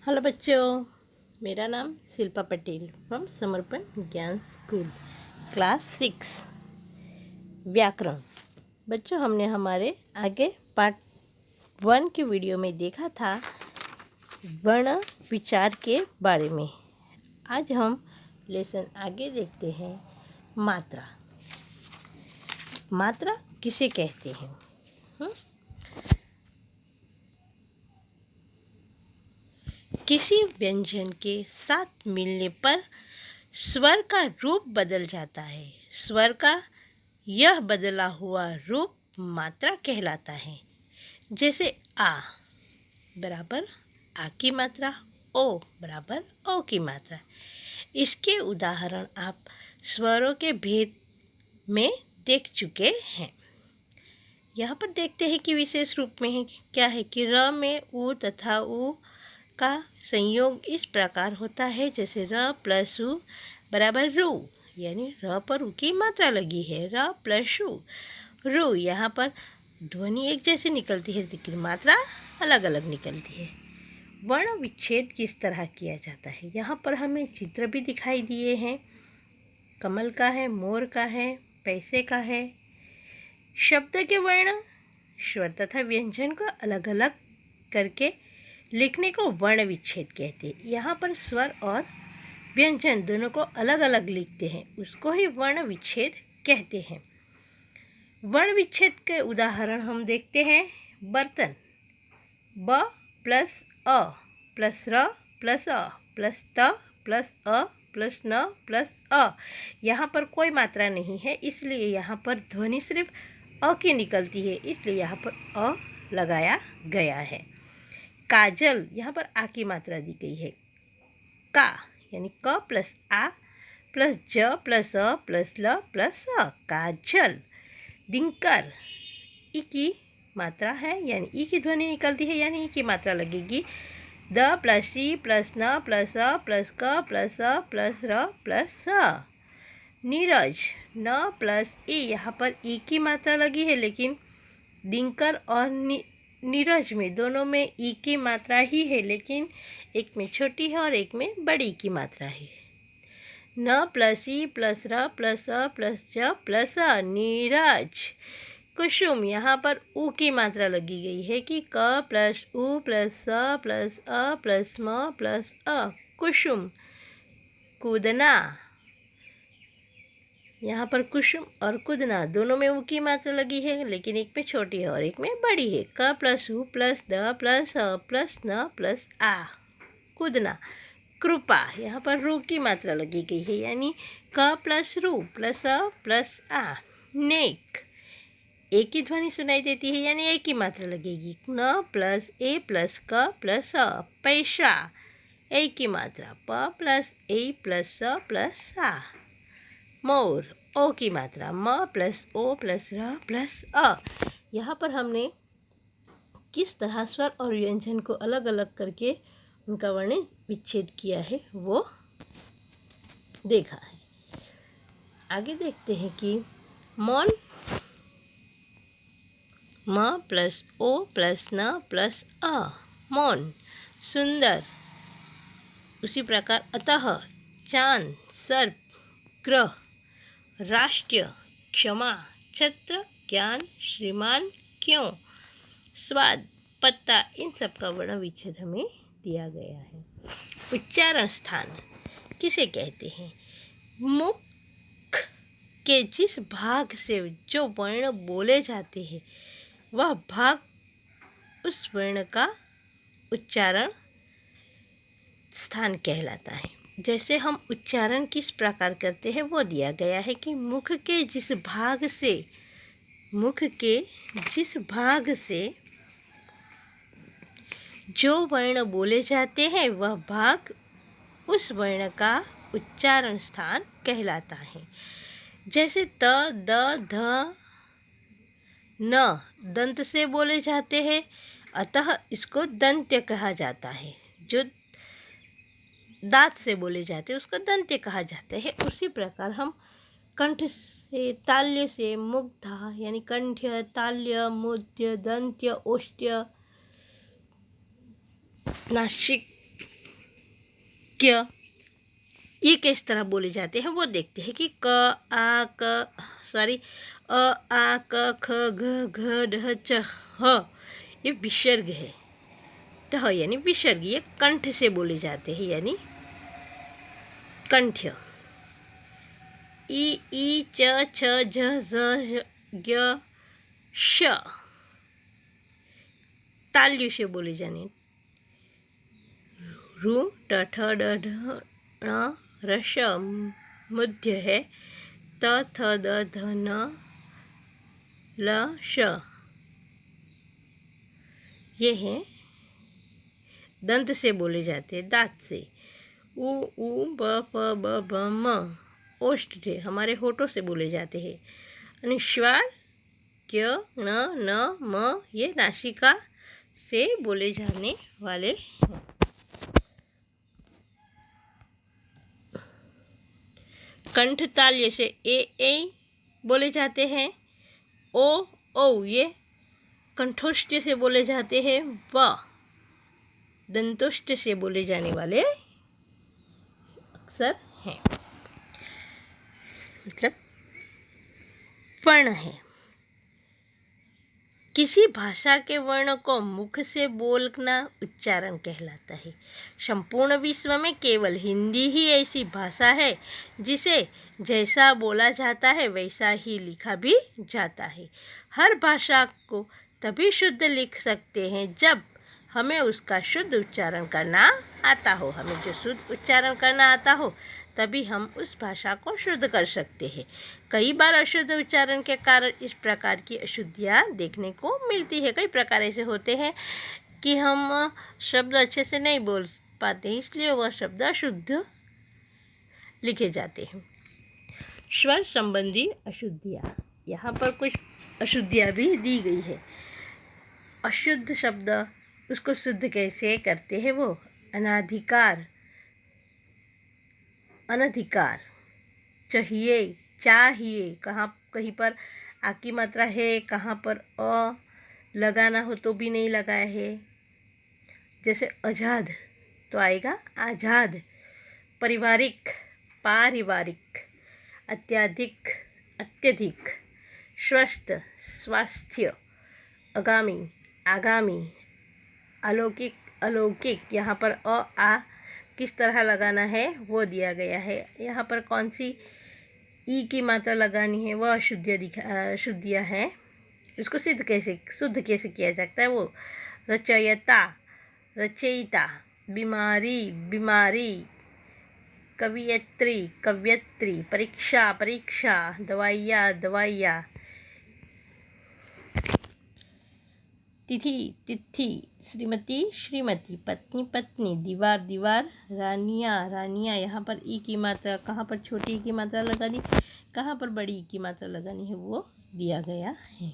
Hello बच्चों, मेरा नाम शिल्पा पटेल फ्रॉम समर्पण ज्ञान स्कूल क्लास 6 व्याकरण। बच्चों, हमने हमारे आगे पार्ट 1 की वीडियो में देखा था वर्ण विचार के बारे में। आज हम लेसन आगे देखते हैं मात्रा। मात्रा किसे कहते हैं? किसी व्यंजन के साथ मिलने पर स्वर का रूप बदल जाता है। स्वर का यह बदला हुआ रूप मात्रा कहलाता है। जैसे आ बराबर आ की मात्रा, ओ बराबर ओ की मात्रा। इसके उदाहरण आप स्वरों के भेद में देख चुके हैं। यहाँ पर देखते हैं कि विशेष रूप में है क्या है कि र में उ तथा उ का संयोग इस प्रकार होता है जैसे र प्लस उ बराबर रू, यानी र पर उ की मात्रा लगी है, र प्लस उ रू। यहाँ पर ध्वनि एक जैसी निकलती है लेकिन मात्रा अलग अलग निकलती है। वर्ण विच्छेद किस तरह किया जाता है? यहाँ पर हमें चित्र भी दिखाई दिए हैं। कमल का है, मोर का है, पैसे का है। शब्द के वर्ण स्वर तथा व्यंजन को अलग अलग करके लिखने को वर्ण विच्छेद कहते हैं। यहाँ पर स्वर और व्यंजन दोनों को अलग अलग लिखते हैं, उसको ही वर्ण विच्छेद कहते हैं। वर्ण विच्छेद के उदाहरण हम देखते हैं। बर्तन ब प्लस अ प्लस र प्लस अ प्लस त प्लस अ प्लस न प्लस अ। यहाँ पर कोई मात्रा नहीं है, इसलिए यहाँ पर ध्वनि सिर्फ अ की निकलती है, इसलिए यहाँ पर अ लगाया गया है। काजल, यहाँ पर आ की मात्रा दी गई है। का यानी क प्लस आ प्लस ज प्लस अ प्लस ल प्लस अ, काजल। डिंकर, ई की मात्रा है यानी ई की ध्वनि निकलती है, यानी ई की मात्रा लगेगी। द प्लस ई प्लस न प्लस अ प्लस क प्लस अ प्लस र प्लस अ। नीरज, न प्लस ई, यहाँ पर ई की मात्रा लगी है लेकिन डिंकर और नीरज में दोनों में ई की मात्रा ही है, लेकिन एक में छोटी है और एक में बड़ी की मात्रा है। न प्लस ई प्लस र प्लस अ प्लस ज प्लस अ, नीरज। कुसुम, यहाँ पर ऊ की मात्रा लगी गई है कि क प्लस उ प्लस अ प्लस अ प्लस म प्लस अ, कुसुम। कूदना, यहाँ पर कुसुम और कूदना दोनों में ऊ की मात्रा लगी है लेकिन एक में छोटी है और एक में बड़ी है। क प्लस उ plus the plus a plus न प्लस आ, कूदना। कृपा, यहाँ पर रू की मात्रा लगी गई है यानी क प्लस रू प्लस अ प्लस आ। नेक, ए की ध्वनि सुनाई देती है यानी ए की मात्रा लगेगी। न प्लस ए प्लस क प्लस अ। पैसा, ए की मात्रा प प्लस ए प्लस अ प्लस आ। मोर, ओ की मात्रा म प्लस ओ प्लस र प्लस अ। यहाँ पर हमने किस तरह स्वर और व्यंजन को अलग अलग करके उनका वर्ण विच्छेद किया है वो देखा है। आगे देखते हैं कि मौन म प्लस ओ प्लस न प्लस अ, मौन। सुंदर, उसी प्रकार अतः। चांद, सर्प, ग्रह, राष्ट्र, क्षमा, छत्र, ज्ञान, श्रीमान, क्यों। स्वाद, पत्ता, इन सब का वर्ण विच्छेद हमें दिया गया है। उच्चारण स्थान किसे कहते हैं? मुख के जिस भाग से जो वर्ण बोले जाते हैं वह भाग उस वर्ण का उच्चारण स्थान कहलाता है। जैसे हम उच्चारण किस प्रकार करते हैं वो दिया गया है कि मुख के जिस भाग से जो वर्ण बोले जाते हैं वह भाग उस वर्ण का उच्चारण स्थान कहलाता है। जैसे त, द, ध, न दंत से बोले जाते हैं, अतः इसको दंत्य कहा जाता है। जो दांत से बोले जाते हैं उसको दंत्य कहा जाता है। उसी प्रकार हम कंठ से, ताल्य से, मुग्धा यानी कंठ्य, ताल्य, मूर्ध्य, दंत्य, ओष्ठ्य, नासिक क्य, ये किस तरह बोले जाते हैं वो देखते हैं कि क आ क सॉरी अ आ क ख घ घ ढ च ह, ये विसर्ग है। ढ यानी विसर्ग, ये कंठ से बोले जाते हैं यानी कंठ्य। ई च छ झ झ ग श, ताल्य से बोले जाने। रू ट ठ ड ढ ण र श मध्य है। त थ द ध न ल श, ये हैं दंत से बोले जाते हैं, दांत से। उ ब प ब भ म, ओष्ठ से, हमारे होठों से बोले जाते हैं। अनुस्वार क्य न न म, ये नासिका से बोले जाने वाले हैं। कंठ ताल्य से ए बोले जाते हैं। ओ औ, ये कंठोष्ठ से बोले जाते हैं। व दंतोष्ठ से बोले जाने वाले अक्षर हैं, मतलब वर्ण है। किसी भाषा के वर्ण को मुख से बोलना उच्चारण कहलाता है। संपूर्ण विश्व में केवल हिंदी ही ऐसी भाषा है जिसे जैसा बोला जाता है वैसा ही लिखा भी जाता है। हर भाषा को तभी शुद्ध लिख सकते हैं जब हमें उसका शुद्ध उच्चारण करना आता हो। हमें जो शुद्ध उच्चारण करना आता हो तभी हम उस भाषा को शुद्ध कर सकते हैं। कई बार अशुद्ध उच्चारण के कारण इस प्रकार की अशुद्धियाँ देखने को मिलती है। कई प्रकार ऐसे होते हैं कि हम शब्द अच्छे से नहीं बोल पाते, इसलिए वह शब्द अशुद्ध लिखे जाते हैं। स्वर संबंधी अशुद्धियाँ, यहाँ पर कुछ अशुद्धियाँ भी दी गई है। अशुद्ध शब्द उसको शुद्ध कैसे करते हैं वो? अनाधिकार, अनधिकार, चाहिए, चाहिए, कहाँ कहीं पर आ की मात्रा है, कहाँ पर अ लगाना हो तो भी नहीं लगाया है। जैसे आज़ाद तो आएगा आज़ाद। पारिवारिक, पारिवारिक। अत्याधिक, अत्यधिक। स्वस्थ, स्वास्थ्य। आगामी, आगामी। अलौकिक, अलौकिक, यहाँ पर अ आ किस तरह लगाना है वो दिया गया है। यहाँ पर कौन सी ई की मात्रा लगानी है वह अशुद्धियाँ हैं। उसको शुद्ध कैसे किया जाता है वो? रचयिता, रचयिता। बीमारी, बीमारी। कवियत्री, कवयत्री। परीक्षा, परीक्षा। दवाइयाँ, दवाइयाँ। तिथि, तिथि। श्रीमती, श्रीमती। पत्नी, पत्नी। दीवार, दीवार। रानियाँ, रानियाँ। यहाँ पर ई की मात्रा, कहाँ पर छोटी ई की मात्रा लगानी, कहाँ पर बड़ी ई की मात्रा लगानी है वो दिया गया है।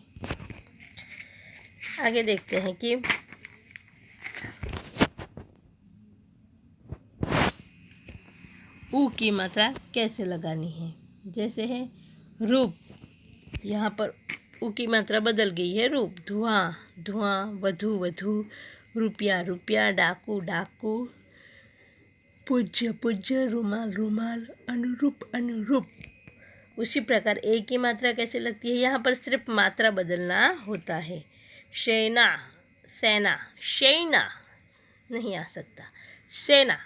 आगे देखते हैं कि ऊ की मात्रा कैसे लगानी है। जैसे है रूप, यहाँ पर ऊ की मात्रा बदल गई है। रूप, धुआं, धुआं। वधु, वधु। रुपया, रुपया। डाकू, डाकू। पूज्य, पूज्य। रुमाल, रुमाल। अनुरूप, अनुरूप। उसी प्रकार ए की मात्रा कैसे लगती है? यहाँ पर सिर्फ मात्रा बदलना होता है। सेना, सेना। सेना नहीं आ सकता। सेना।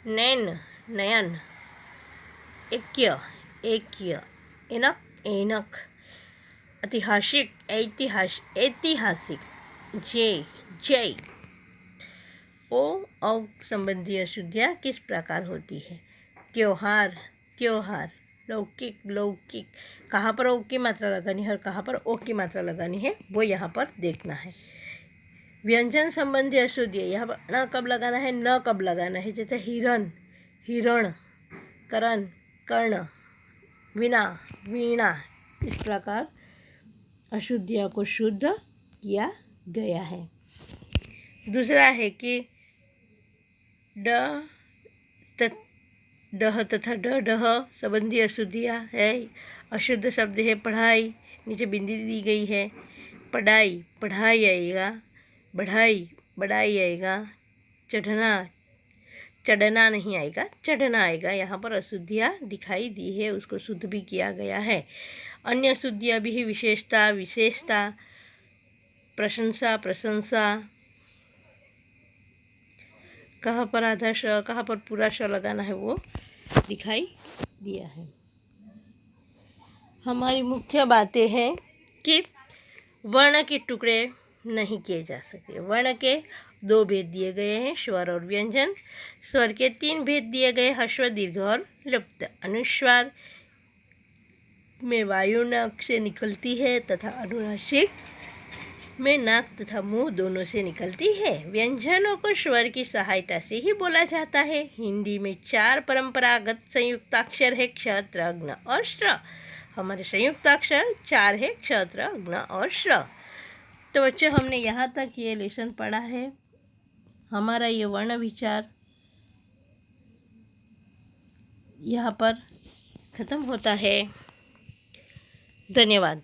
नैन, नयन। ऐक्य, ऐक्य। एनक, एनक। ऐतिहासिक, ऐतिहासिक, ऐतिहासिक। जय, जय। ओ औ संबंधी अशुद्धियाँ किस प्रकार होती है? त्योहार, त्योहार। लौकिक, लौकिक। कहाँ पर ओ की मात्रा लगानी है और कहाँ पर ओ की मात्रा लगानी है वो यहाँ पर देखना है। व्यंजन संबंधी अशुद्धि, यहाँ पर न कब लगाना है, न कब लगाना है। जैसे हिरण, हिरण। करण, कर्ण। वीणा, वीणा। इस प्रकार अशुद्धियों को शुद्ध किया गया है। दूसरा है कि डह तथा डह संबंधी अशुद्धियाँ है। अशुद्ध शब्द है पढ़ाई, नीचे बिंदी दी गई है। पढ़ाई, पढ़ाई आएगा। बढ़ाई, बढ़ाई आएगा। चढ़ना, चढ़ना नहीं आएगा, चढ़ना आएगा। यहाँ पर अशुद्धियाँ दिखाई दी है, उसको शुद्ध भी किया गया है। अन्य शुद्धियाँ भी है, विशेषता, विशेषता, प्रशंसा, प्रशंसा। कहाँ पर आधा श, कहाँ पर पूरा श लगाना है वो दिखाई दिया है। हमारी मुख्य बातें हैं कि वर्ण के टुकड़े नहीं किए जा सके। वर्ण के 2 भेद दिए गए हैं, स्वर और व्यंजन। स्वर के 3 भेद दिए गए, ह्रस्व, दीर्घ और लुप्त। अनुस्वार में वायु नाक से निकलती है तथा अनुनासिक में नाक तथा मुंह दोनों से निकलती है। व्यंजनों को स्वर की सहायता से ही बोला जाता है। हिंदी में 4 परंपरागत संयुक्ताक्षर है, क्ष, त्र, ज्ञ और श्र। हमारे संयुक्ताक्षर 4 है, क्ष, त्र, ज्ञ और श्र। तो बच्चों, हमने यहाँ तक ये लेसन पढ़ा है। हमारा ये वर्ण विचार यहाँ पर ख़त्म होता है। धन्यवाद।